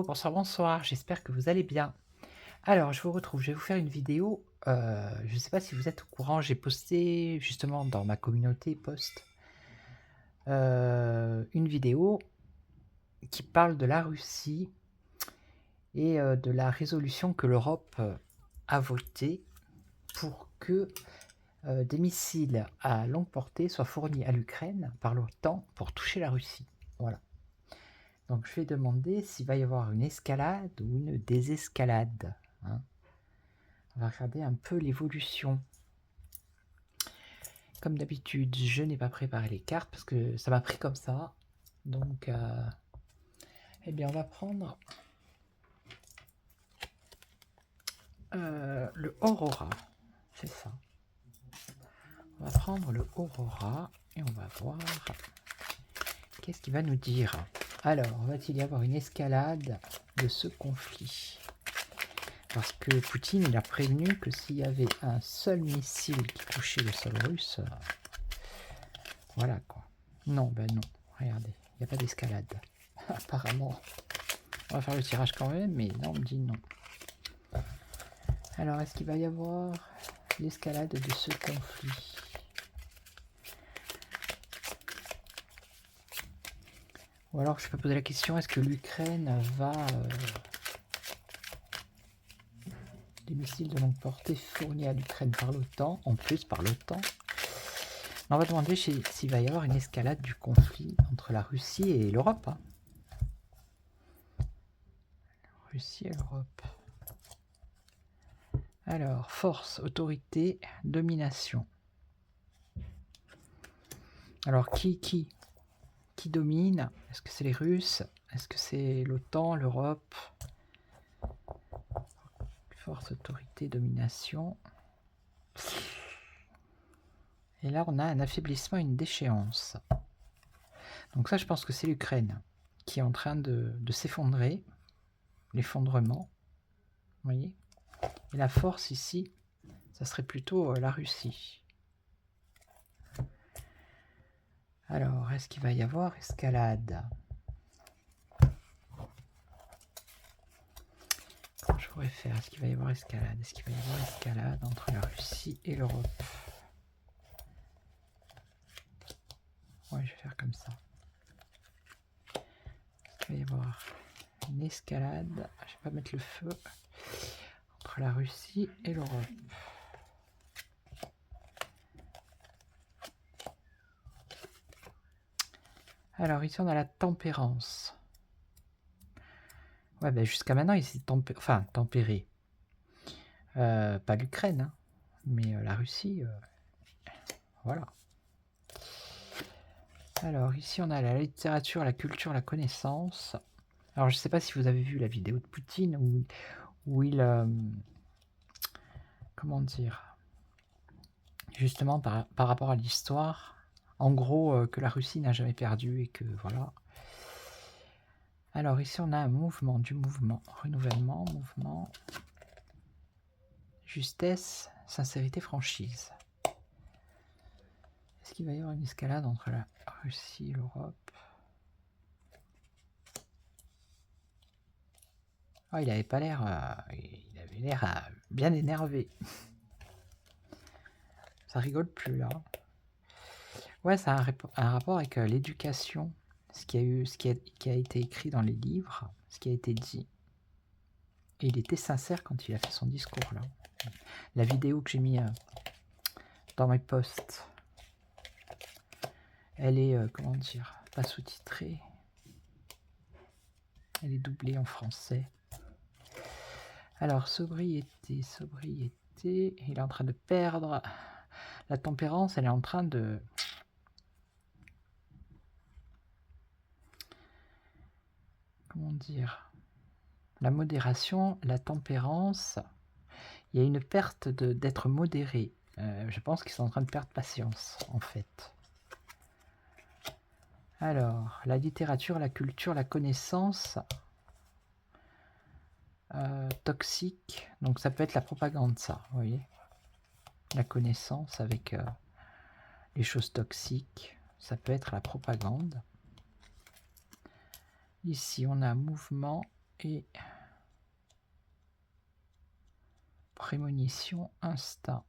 bonsoir, bonsoir, j'espère que vous allez bien. Alors, je vous retrouve, je vais vous faire une vidéo, je ne sais pas si vous êtes au courant, j'ai posté justement dans ma communauté post, une vidéo qui parle de la Russie et de la résolution que l'Europe a votée pour que des missiles à longue portée soient fournis à l'Ukraine par l'OTAN pour toucher la Russie. Voilà. Donc je vais demander s'il va y avoir une escalade ou une désescalade, hein. On va regarder un peu l'évolution. Comme d'habitude, je n'ai pas préparé les cartes parce que ça m'a pris comme ça. Donc, eh bien, on va prendre le Aurora. C'est ça. On va prendre le Aurora et on va voir qu'est-ce qu'il va nous dire. Alors, va-t-il y avoir une escalade de ce conflit? Parce que Poutine, il a prévenu que s'il y avait un seul missile qui touchait le sol russe, voilà quoi. Non, ben non, regardez, il n'y a pas d'escalade. Apparemment. On va faire le tirage quand même, mais là on me dit non. Alors, est-ce qu'il va y avoir l'escalade de ce conflit? Ou alors je peux poser la question, est-ce que l'Ukraine va... des missiles de longue portée fournis à l'Ukraine par l'OTAN, en plus par l'OTAN. On va demander s'il va y avoir une escalade du conflit entre la Russie et l'Europe. Hein. Russie et l'Europe. Alors, force, autorité, domination. Alors, qui domine? Est-ce que c'est les Russes? Est-ce que c'est l'OTAN, l'Europe? Force, autorité, domination. Et là, on a un affaiblissement, une déchéance. Donc ça, je pense que c'est l'Ukraine qui est en train de s'effondrer. L'effondrement. Vous voyez? Et la force ici, ça serait plutôt la Russie. Alors, est-ce qu'il va y avoir escalade? Comment je pourrais faire? Est-ce qu'il va y avoir escalade? Est-ce qu'il va y avoir escalade entre la Russie et l'Europe? Ouais, je vais faire comme ça. Est-ce qu'il va y avoir une escalade? Je vais pas mettre le feu entre la Russie et l'Europe. Alors ici on a la tempérance. Ouais, ben jusqu'à maintenant il s'est tempéré. Pas l'Ukraine, hein, mais la Russie. Voilà. Alors ici on a la littérature, la culture, la connaissance. Alors je sais pas si vous avez vu la vidéo de Poutine où il... comment dire? Justement par rapport à l'histoire. En gros, que la Russie n'a jamais perdu et que voilà. Alors ici on a un mouvement, du mouvement, renouvellement, mouvement, justesse, sincérité, franchise. Est-ce qu'il va y avoir une escalade entre la Russie et l'Europe? Oh, il avait pas l'air, il avait l'air bien énervé. Ça rigole plus là. Ouais, ça a un rapport avec l'éducation, ce qui a été écrit dans les livres, ce qui a été dit. Et il était sincère quand il a fait son discours là. La vidéo que j'ai mis dans mes posts, elle est, comment dire, pas sous-titrée. Elle est doublée en français. Alors, sobriété, il est en train de perdre. La tempérance, elle est en train de... Comment dire? La modération, la tempérance, il y a une perte d'être modéré. Je pense qu'ils sont en train de perdre patience, en fait. Alors, la littérature, la culture, la connaissance, toxique. Donc ça peut être la propagande, ça, vous voyez. La connaissance avec les choses toxiques, ça peut être la propagande. Ici, on a mouvement, et prémonition instinct.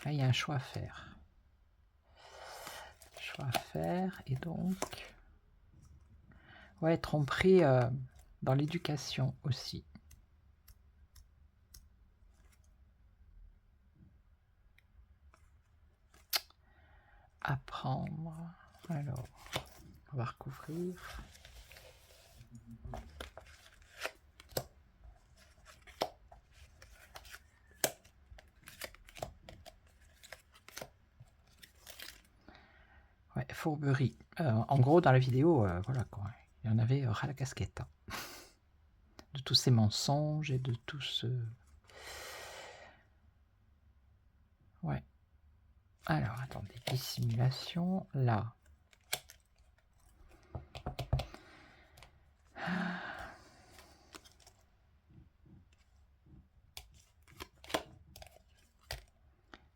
Là, il y a un choix à faire. Choix à faire, et donc... Ouais, tromperie dans l'éducation aussi. Apprendre. Alors, on va recouvrir. Ouais, fourberie. En gros, dans la vidéo, voilà quoi. Il y en avait ras la casquette. Hein. De tous ces mensonges et de tout ce... Ouais. Alors, attendez. Dissimulation, là.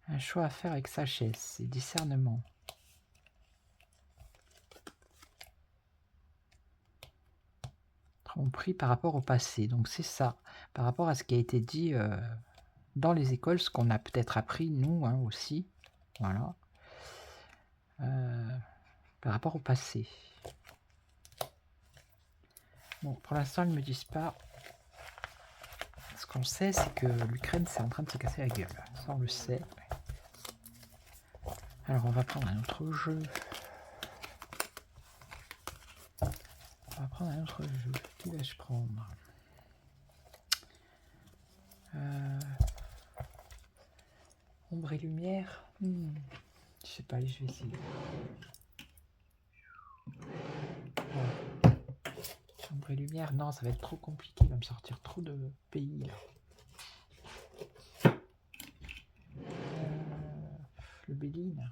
Un choix à faire avec sagesse et discernement. Tromperie par rapport au passé. Donc c'est ça. Par rapport à ce qui a été dit dans les écoles, ce qu'on a peut-être appris, nous hein, aussi. Voilà. Par rapport au passé. Bon, pour l'instant, ils ne me disent pas. Ce qu'on sait, c'est que l'Ukraine, c'est en train de se casser la gueule. Ça, on le sait. Alors, on va prendre un autre jeu. On va prendre un autre jeu. Qui vais-je prendre Ombre et lumière. Je sais pas, allez, je vais essayer. Ouais. Ombre et lumière, non, ça va être trop compliqué. Il va me sortir trop de pays là. Le Béline.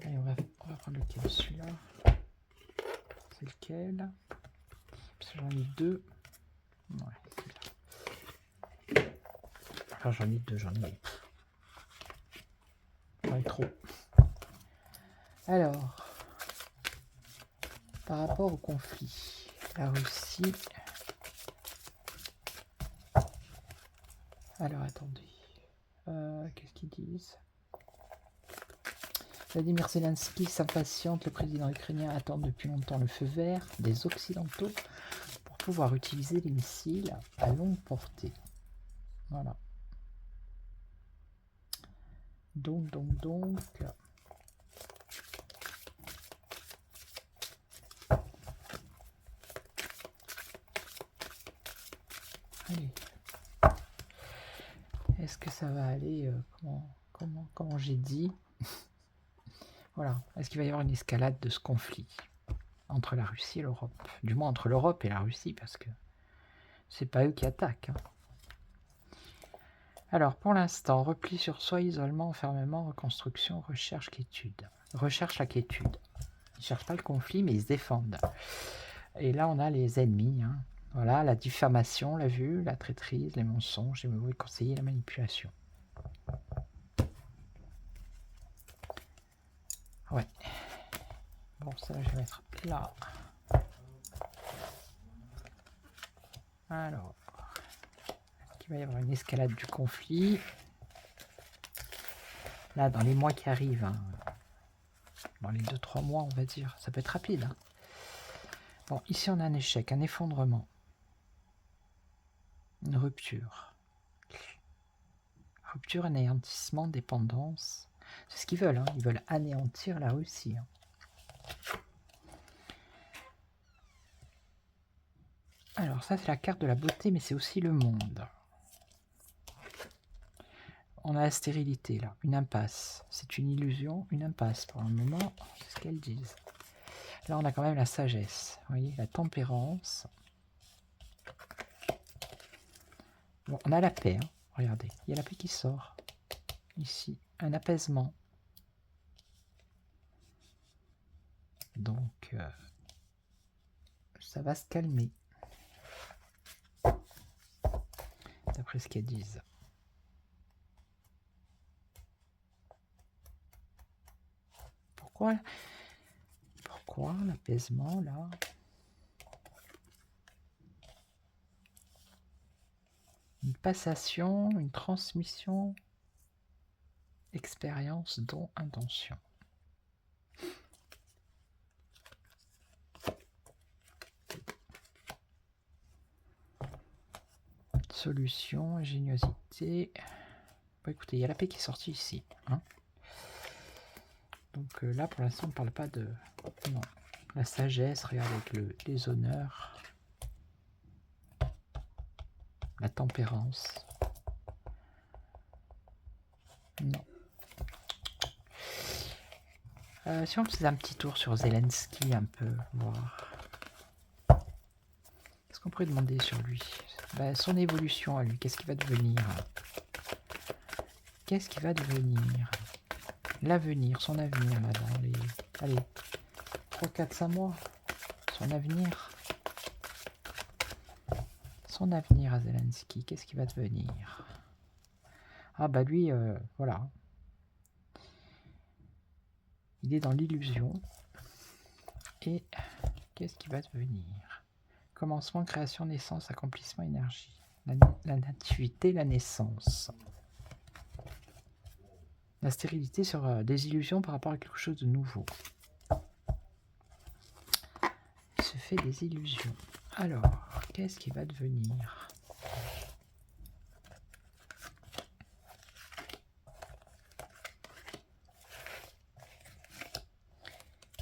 Allez, on va prendre lequel, celui-là. C'est lequel? Parce que j'en ai deux. Ouais, celui-là. Enfin, j'en ai deux, j'en ai trop. Alors, par rapport au conflit, la Russie... Alors, attendez. Qu'est-ce qu'ils disent? Vladimir Zelensky s'impatiente. Le président ukrainien attend depuis longtemps le feu vert des Occidentaux pour pouvoir utiliser les missiles à longue portée. Voilà. Donc... Allez. Est-ce que ça va aller comment j'ai dit? Voilà. Est-ce qu'il va y avoir une escalade de ce conflit entre la Russie et l'Europe? Du moins entre l'Europe et la Russie, parce que c'est pas eux qui attaquent. Hein. Alors, pour l'instant, repli sur soi, isolement, enfermement, reconstruction, recherche, quiétude. Recherche la quiétude. Ils ne cherchent pas le conflit, mais ils se défendent. Et là, on a les ennemis. Hein. Voilà, la diffamation, la vue, la traîtrise, les mensonges, les mauvais conseillers, la manipulation. Ouais. Bon, ça, je vais mettre là. Alors, est-ce qu'il va y avoir une escalade du conflit? Là, dans les mois qui arrivent, hein, dans les 2-3 mois, on va dire, ça peut être rapide. Hein. Bon, ici, on a un échec, un effondrement. Une rupture. Rupture, anéantissement, dépendance. C'est ce qu'ils veulent. Hein. Ils veulent anéantir la Russie. Hein. Alors ça, c'est la carte de la beauté, mais c'est aussi le monde. On a la stérilité, là. Une impasse. C'est une illusion, une impasse. Pour le moment, c'est ce qu'elles disent. Là, on a quand même la sagesse. Vous voyez, la tempérance. Bon, on a la paix. Hein. Regardez, il y a la paix qui sort. Ici, un apaisement. Donc, ça va se calmer. D'après ce qu'elles disent. Pourquoi l'apaisement là? Une passation, une transmission, expérience, don, intention. Solution, ingéniosité. Bon, écoutez, il y a la paix qui est sortie ici. Hein. Donc là, pour l'instant, on ne parle pas de... Non. La sagesse, regarde avec les honneurs. La tempérance. Non. Si on faisait un petit tour sur Zelensky, un peu, voir. Qu'est-ce qu'on pourrait demander sur lui? Son évolution à lui, qu'est-ce qu'il va devenir? Qu'est-ce qu'il va devenir? L'avenir, son avenir, là, dans les... Allez, 3, 4, 5 mois. Son avenir. Son avenir à Zelensky, qu'est-ce qu'il va devenir? Ah bah lui, voilà. Il est dans l'illusion. Et qu'est-ce qu'il va devenir? Commencement, création, naissance, accomplissement, énergie. La nativité, la naissance. La stérilité sur des illusions par rapport à quelque chose de nouveau. Il se fait des illusions. Alors, qu'est-ce qui va devenir?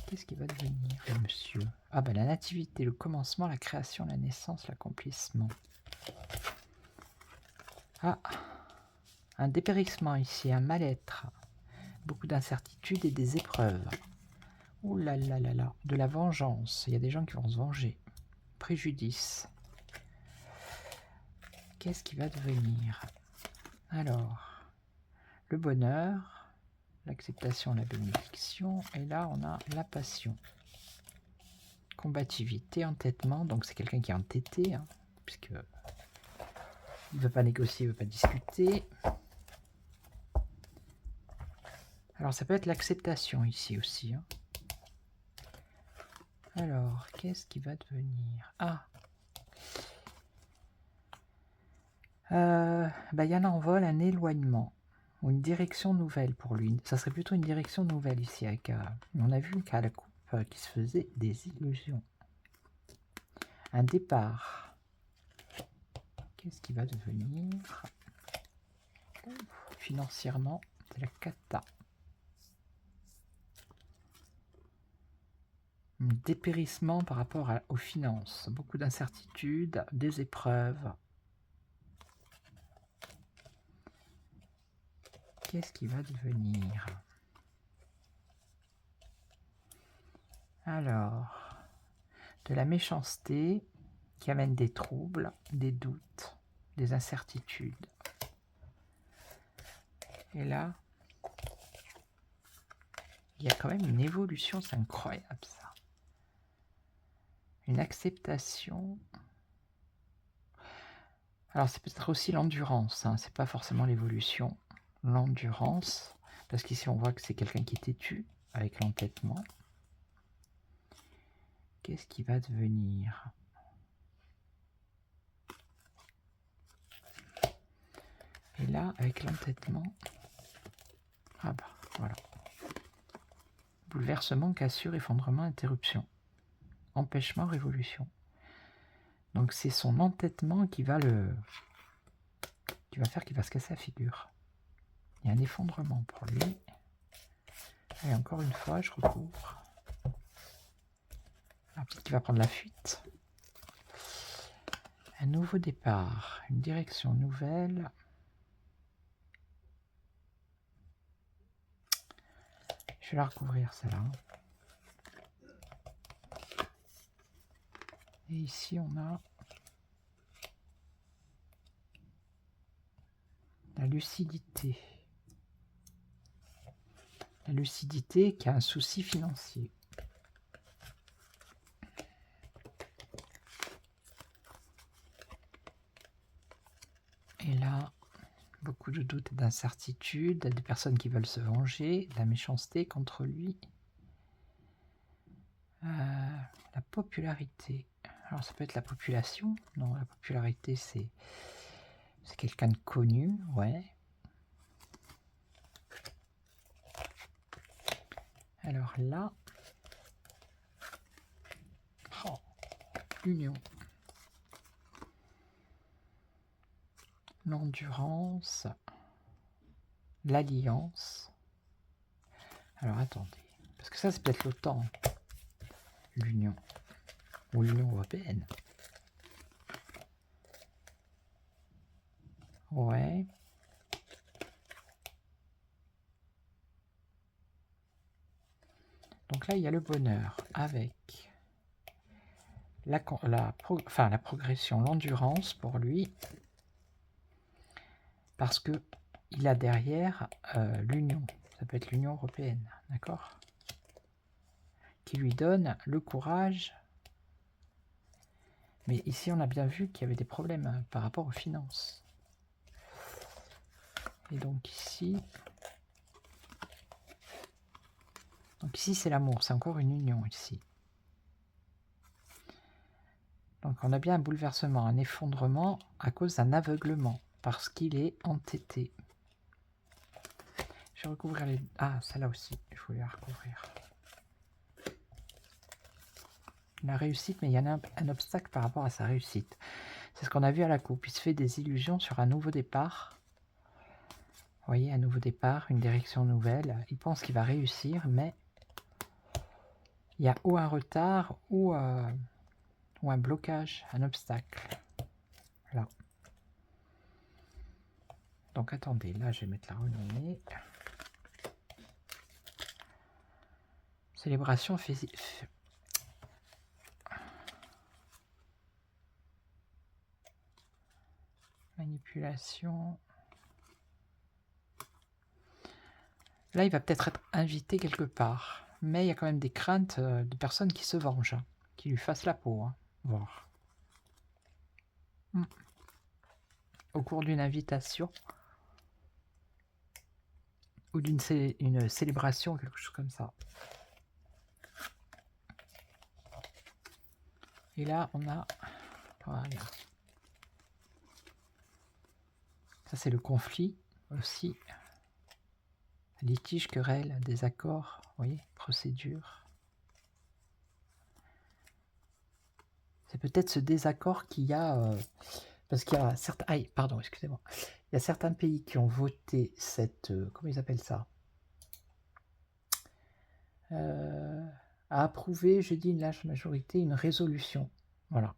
Qu'est-ce qui va devenir, monsieur? Ah ben la nativité, le commencement, la création, la naissance, l'accomplissement. Ah, un dépérissement ici, un mal-être. Beaucoup d'incertitudes et des épreuves. Ouh là là là là, de la vengeance. Il y a des gens qui vont se venger. Préjudice. Qu'est-ce qui va devenir? Alors, le bonheur, l'acceptation, la bénédiction. Et là, on a la passion. Combativité, entêtement. Donc, c'est quelqu'un qui est entêté, hein, puisque il ne veut pas négocier, il ne veut pas discuter. Alors, ça peut être l'acceptation ici aussi. Hein. Alors, qu'est-ce qui va devenir? Ah, il y a un envol, un éloignement, ou une direction nouvelle pour lui. Ça serait plutôt une direction nouvelle ici. Avec, on a vu qu'à la coupe qui se faisait des illusions. Un départ. Qu'est-ce qui va devenir? Financièrement, c'est la cata. Un dépérissement par rapport aux finances. Beaucoup d'incertitudes, des épreuves. Qu'est-ce qui va devenir? Alors, de la méchanceté qui amène des troubles, des doutes, des incertitudes. Et là, il y a quand même une évolution, c'est incroyable ça. Une acceptation. Alors c'est peut-être aussi l'endurance, hein, c'est pas forcément l'évolution. L'endurance, parce qu'ici on voit que c'est quelqu'un qui est têtu, avec l'entêtement. Qu'est-ce qui va devenir? Et là, avec l'entêtement, ah bah voilà. Bouleversement, cassure, effondrement, interruption. Empêchement, révolution. Donc c'est son entêtement qui va faire qu'il va se casser la figure. Il y a un effondrement pour lui. Et encore une fois, je recouvre. Peut-être qu'il va prendre la fuite. Un nouveau départ, une direction nouvelle. Je vais la recouvrir, celle-là. Et ici, on a la lucidité. La lucidité qui a un souci financier. Et là, beaucoup de doutes et d'incertitudes, des personnes qui veulent se venger, de la méchanceté contre lui. La popularité. Alors ça peut être la population. Non, la popularité c'est quelqu'un de connu, ouais. Alors là, oh, l'union, l'endurance, l'alliance. Alors attendez, parce que ça c'est peut-être l'OTAN, l'union, ou l'Union européenne. Ouais. Donc là il y a le bonheur avec la progression, l'endurance pour lui, parce que il a derrière l'union, ça peut être l'Union européenne, d'accord, qui lui donne le courage. Mais ici on a bien vu qu'il y avait des problèmes par rapport aux finances. Et donc ici c'est l'amour, c'est encore une union ici. Donc on a bien un bouleversement, un effondrement à cause d'un aveuglement, parce qu'il est entêté. Je vais recouvrir les... Ah, celle-là aussi, il faut la recouvrir. La réussite, mais il y en a un obstacle par rapport à sa réussite. C'est ce qu'on a vu à la coupe. Il se fait des illusions sur un nouveau départ. Vous voyez, un nouveau départ, une direction nouvelle. Il pense qu'il va réussir, mais il y a ou un retard ou un blocage, un obstacle. Là. Donc attendez, là je vais mettre la renommée. Célébration manipulation. Là, il va peut-être être invité quelque part. Mais il y a quand même des craintes de personnes qui se vengent, hein, qui lui fassent la peau. Hein. Voir. Au cours d'une invitation. Ou d'une célébration, quelque chose comme ça. Et là, on a... Voilà. Ça, c'est le conflit aussi. Litige, querelle, désaccord, vous voyez, procédure. C'est peut-être ce désaccord qu'il y a, parce qu'il y a certains... Ah, pardon, excusez-moi. Il y a certains pays qui ont voté cette... comment ils appellent ça, à approuver, je dis une large majorité, une résolution. Voilà.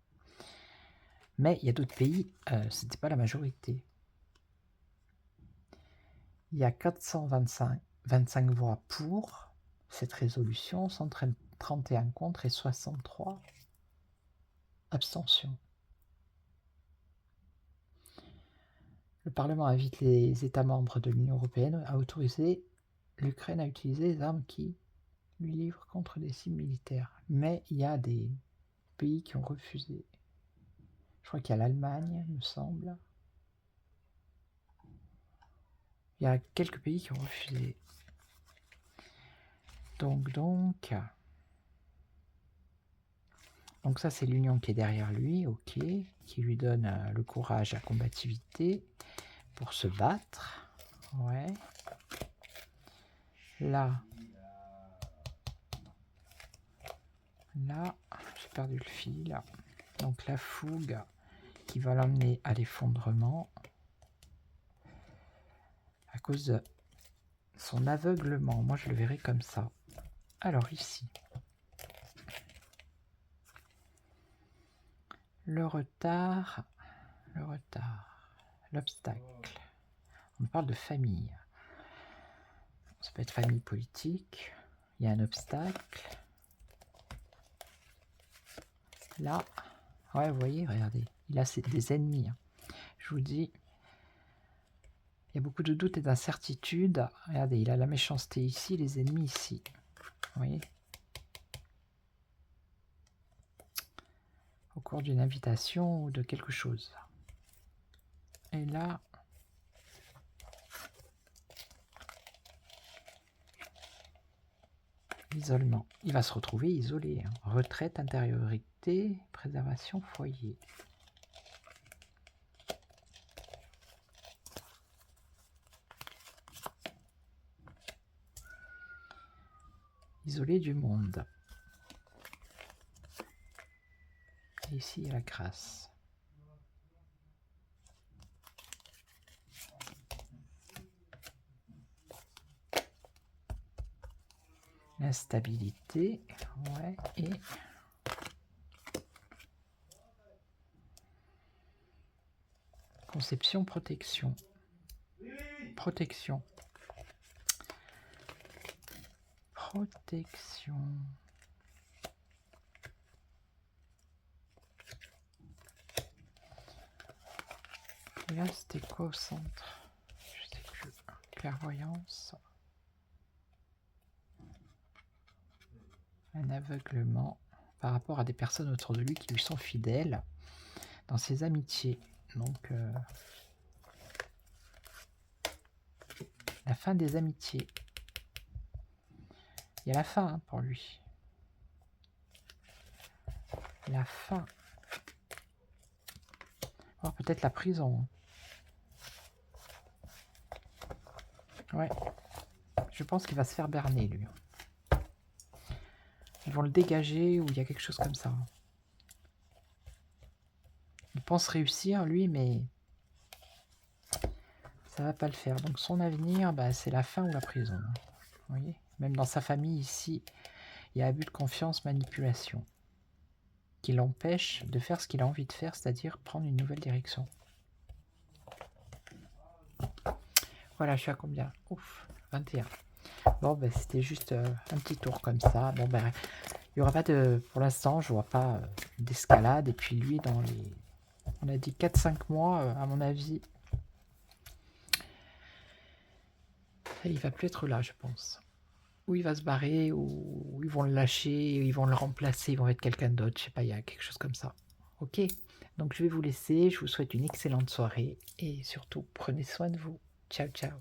Mais il y a d'autres pays, ce n'était pas la majorité. Il y a 425 voix pour cette résolution, 131 contre et 63 abstentions. Le Parlement invite les États membres de l'Union européenne à autoriser l'Ukraine à utiliser les armes qui lui livrent contre des cibles militaires. Mais il y a des pays qui ont refusé. Je crois qu'il y a l'Allemagne, il me semble. Il y a quelques pays qui ont refusé. Donc ça c'est l'union qui est derrière lui, ok, qui lui donne le courage, la combativité pour se battre. Ouais. Là, j'ai perdu le fil. Donc la fougue qui va l'emmener à l'effondrement à cause de son aveuglement. Moi je le verrai comme ça. Alors ici, le retard, l'obstacle. On parle de famille. Ça peut être famille politique. Il y a un obstacle. Là, ouais, vous voyez, regardez, il a des ennemis. Je vous dis, il y a beaucoup de doutes et d'incertitudes. Regardez, il a la méchanceté ici, les ennemis ici. Vous voyez? Au cours d'une invitation ou de quelque chose. Et là, Isolement. Il va se retrouver isolé. Hein. Retraite, intériorité, préservation, foyer. Isolé du monde. Et ici, il y a la grâce. L'instabilité, ouais, et conception, protection. Protection. Protection. Et là, c'était quoi au centre? Je sais plus. Clairvoyance. Un aveuglement par rapport à des personnes autour de lui qui lui sont fidèles dans ses amitiés. Donc, la fin des amitiés. Il y a la fin hein, pour lui. La fin. Voire peut-être la prison. Ouais. Je pense qu'il va se faire berner, lui. Ils vont le dégager ou il y a quelque chose comme ça. Il pense réussir, lui, mais ça va pas le faire. Donc son avenir, bah, c'est la fin ou la prison. Vous voyez ? Même dans sa famille, ici, il y a abus de confiance, manipulation, qui l'empêche de faire ce qu'il a envie de faire, c'est-à-dire prendre une nouvelle direction. Voilà, je suis à combien? Ouf, 21. Bon, ben, c'était juste un petit tour comme ça. Bon, ben, il n'y aura pas de... Pour l'instant, je vois pas d'escalade. Et puis lui, dans les... On a dit 4-5 mois, à mon avis, il va plus être là, je pense. Ou il va se barrer, ou ils vont le lâcher, ils vont le remplacer, ils vont être quelqu'un d'autre. Je sais pas, il y a quelque chose comme ça. Ok, donc je vais vous laisser. Je vous souhaite une excellente soirée. Et surtout, prenez soin de vous. Ciao, ciao.